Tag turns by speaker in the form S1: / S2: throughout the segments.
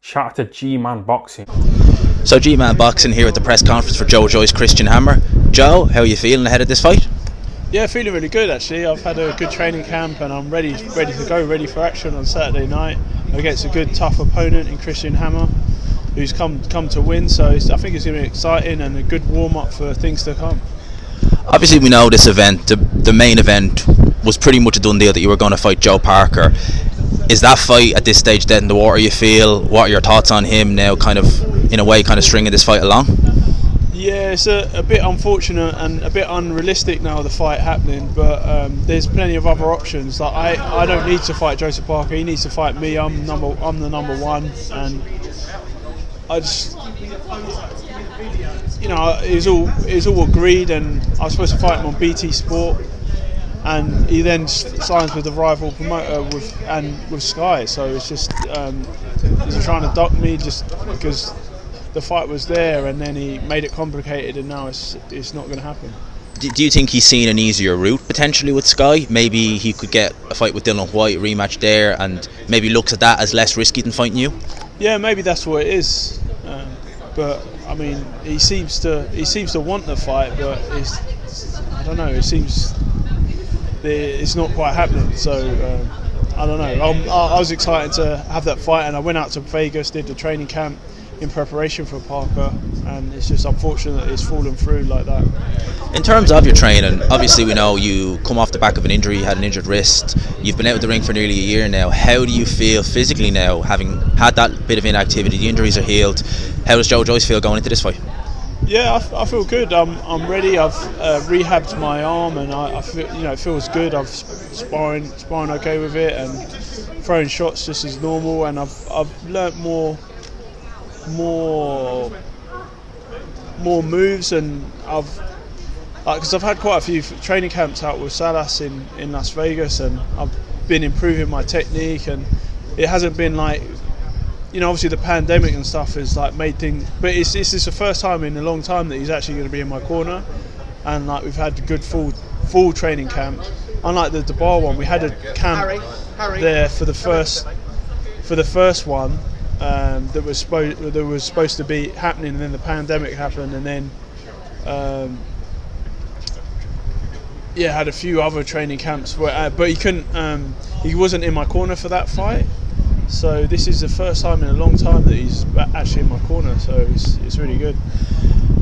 S1: Shout out to G-Man Boxing.
S2: So G-Man Boxing here at the press conference for Joyce, Christian Hammer. Joe, how are you feeling ahead of this fight?
S3: Yeah, feeling really good actually. I've had a good training camp and I'm ready to go, ready for action on Saturday night against a good, tough opponent in Christian Hammer, who's come to win. So I think it's going to be exciting and a good warm-up for things to come.
S2: Obviously, we know this event, the main event, was pretty much a done deal that you were going to fight Joe Parker. Is that fight at this stage dead in the water, you feel? What are your thoughts on him now, kind of, in a way, kind of stringing this fight along?
S3: Yeah, it's a bit unfortunate and a bit unrealistic now, the fight happening, but there's plenty of other options. Like I don't need to fight Joseph Parker, he needs to fight me. I'm the number one, and I just, you know, it's all agreed, and I was supposed to fight him on BT Sport, and he then signs with the rival promoter with Sky. So it's just he's trying to duck me just because the fight was there, and then he made it complicated, and now it's not going to happen.
S2: Do you think he's seen an easier route potentially with Sky? Maybe he could get a fight with Dylan White, rematch there, and maybe looks at that as less risky than fighting you?
S3: Yeah, maybe that's what it is. But I mean, he seems to want the fight, but I don't know. It seems it's not quite happening. So I don't know. I was excited to have that fight, and I went out to Vegas, did the training camp in preparation for Parker, and it's just unfortunate that it's fallen through like that.
S2: In terms of your training, obviously we know you come off the back of an injury, you had an injured wrist, you've been out of the ring for nearly a year now. How do you feel physically now, having had that bit of inactivity? The injuries are healed. How does Joyce feel going into this fight?
S3: Yeah, I feel good. I'm ready. I've rehabbed my arm, and I feel, it feels good. I've sparring okay with it, and throwing shots just as normal, and I've learnt more moves, and because I've had quite a few training camps out with Salas in Las Vegas, and I've been improving my technique, and it hasn't been like, obviously the pandemic and stuff has like made things, but it's the first time in a long time that he's actually going to be in my corner, and like we've had a good full training camp. Unlike the Dubai one, we had a camp there for the first one. That was supposed to be happening, and then the pandemic happened, and then had a few other training camps where, but he couldn't. He wasn't in my corner for that fight, so this is the first time in a long time that he's actually in my corner. So it's really good.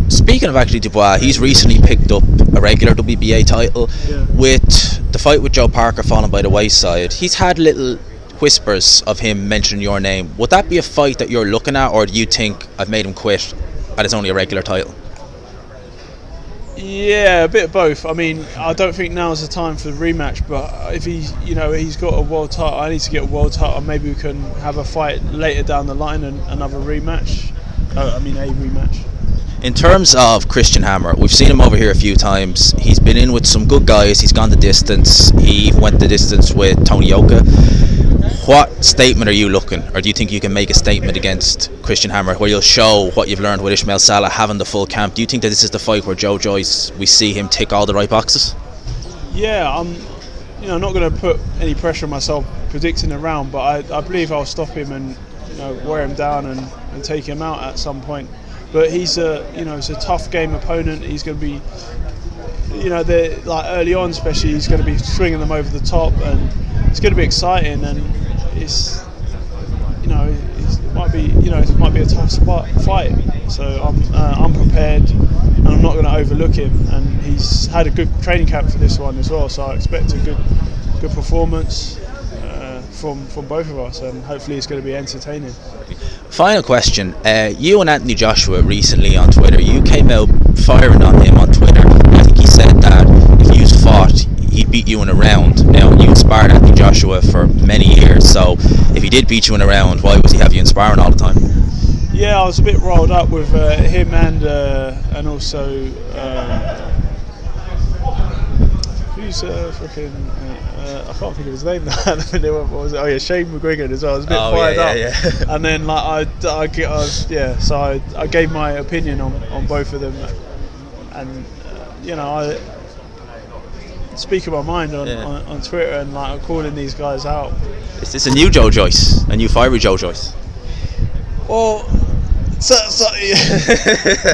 S2: Speaking of actually Dubois, he's recently picked up a regular WBA title.
S3: Yeah.
S2: With the fight with Joe Parker falling by the wayside. He's had little whispers of him mentioning your name. Would that be a fight that you're looking at, or do you think I've made him quit and it's only a regular title?
S3: Yeah, a bit of both. I mean, I don't think now's the time for the rematch, but if he's got a world title, I need to get a world title, maybe we can have a fight later down the line and another rematch. A rematch.
S2: In terms of Christian Hammer, we've seen him over here a few times. He's been in with some good guys. He's gone the distance. He even went the distance with Tony Yoka. What statement are you looking, or do you think you can make a statement against Christian Hammer where you'll show what you've learned with Ismail Salah having the full camp? Do you think that this is the fight where Joyce, we see him tick all the right boxes?
S3: Yeah, I'm not going to put any pressure on myself predicting a round, but I believe I'll stop him and wear him down and take him out at some point. But he's it's a tough game opponent. He's going to be, like early on especially, he's going to be swinging them over the top, and it's going to be exciting, and it might be a tough fight. So I'm prepared, and I'm not going to overlook him. And he's had a good training camp for this one as well, so I expect a good performance from both of us, and hopefully it's going to be entertaining.
S2: Final question. You and Anthony Joshua recently on Twitter, you came out firing on him on Twitter. I think he said that if you fought, he'd beat you in a round. Now, you inspired Anthony Joshua for many years, so if he did beat you in a round, why was he have you inspiring all the time?
S3: Yeah, I was a bit rolled up with him and also who's freaking I can't think of his name now. What was it? Oh yeah, Shane McGuigan as well. I was a bit fired up. Yeah. And then I gave my opinion on both of them, and I speak my mind on Twitter, and I'm calling these guys out.
S2: Is this a new Joyce? A new fiery Joyce?
S3: Well,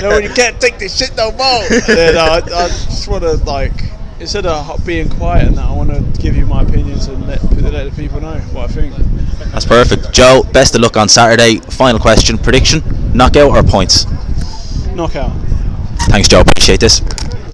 S3: when you can't take this shit no more. Then I just want to, like, instead of being quiet and that, I want to give you my opinions and let the people know what I think.
S2: That's perfect. Joe, best of luck on Saturday. Final question, prediction, knockout or points?
S3: Knockout.
S2: Thanks, Joe. Appreciate this.